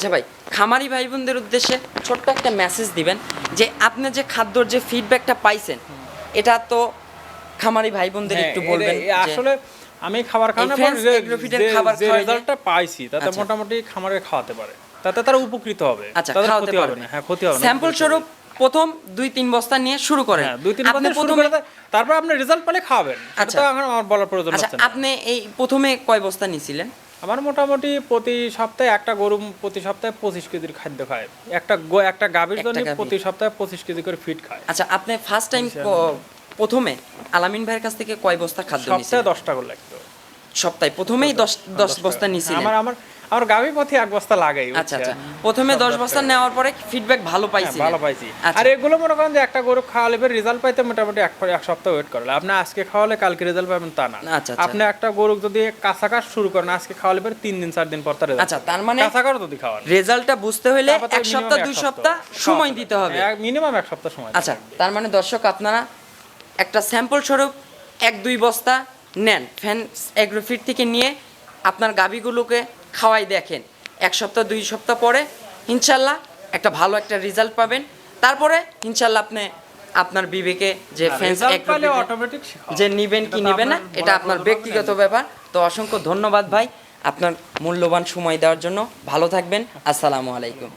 আচ্ছা ভাই, খামারি ভাই বোনদের উদ্দেশ্যে ছোট্ট একটা মেসেজ দিবেন যে আপনি যে খাদ্যর যে ফিডব্যাকটা পাইছেন এটা তো খামারি ভাই বোনদের একটু বলবেন। আসলে আমি খাবার খাওয়ানোর পর যে রেজাল্টটা পাইছি তাতে মোটামুটি খামারে খাওয়াতে পারে, তাতে তারা উপকৃত হবে। আচ্ছা, খাওয়াতে পারবে না। হ্যাঁ, ক্ষতি হবে না। স্যাম্পল স্বরূপ প্রথম 2-3 বস্তা নিয়ে শুরু করেন। হ্যাঁ, 2-3 বস্তা শুরু করে তারপর আপনি রেজাল্ট পেলে খাওয়াবেন। আচ্ছা, তো এখন আমার বলার প্রয়োজন আচ্ছা, হচ্ছে না। আপনি এই প্রথমে কয় বস্তা নিয়েছিলেন? আমার মোটামুটি প্রতি সপ্তাহে একটা গরু প্রতি সপ্তাহে 25 কেজির খাদ্য খায়। একটা গাভীর জন্য প্রতি সপ্তাহে 25 কেজি করে ফিড খায়। আচ্ছা, আপনি ফার্স্ট টাইম প্রথমে আলামিন ভাইয়ের কাছ থেকে কয় বস্তা খাদ্য নিয়েছিলেন? সপ্তাহে 10 টা করে লাগতো। সপ্তাহে প্রথমেই 10 বস্তা নিয়েছিলেন? আমার গাভী প্রতি 1 বস্তা লাগেই। আচ্ছা আচ্ছা, প্রথমে 10 বস্তা নেওয়ার পরে ফিডব্যাক ভালো পাইছি? ভালো পাইছি। আর এগুলো মনে করেন যে একটা গরু খাওয়ালে রেজাল্ট পাইতে মোটামুটি এক সপ্তাহ ওয়েট করলে, আপনি আজকে খাওয়ালে কালকে রেজাল্ট পাবেন তা না। আচ্ছা, আপনি একটা গরু যদি কাঁচা কাজ শুরু করেন আজকে খাওয়ালে 3 দিন 4 দিন পর তার রেজাল্ট। আচ্ছা, তার মানে কাঁচা কাজ যদি খাওয়ান রেজাল্টটা বুঝতে হলে 1 সপ্তাহ 2 সপ্তাহ সময় দিতে হবে, মিনিমাম 1 সপ্তাহ সময়। আচ্ছা, তার মানে দর্শক আপনারা একটা স্যাম্পল স্বরূপ 1-2 বস্তা নেন, ফ্যান্স এগ্রোফিট থেকে নিয়ে আপনার গাভীগুলোকে খাওয়াই দেখেন। 1 সপ্তাহ 2 সপ্তাহ পরে ইনশাল্লাহ একটা ভালো একটা রেজাল্ট পাবেন। তারপরে ইনশাল্লাহ আপনি আপনার বিবেকে যে ফ্যান্স অটোমেটিক যে নিবেন কি নেবেন না এটা আপনার ব্যক্তিগত ব্যাপার। তো অসংখ্য ধন্যবাদ ভাই আপনার মূল্যবান সময় দেওয়ার জন্য। ভালো থাকবেন। আসসালামু আলাইকুম।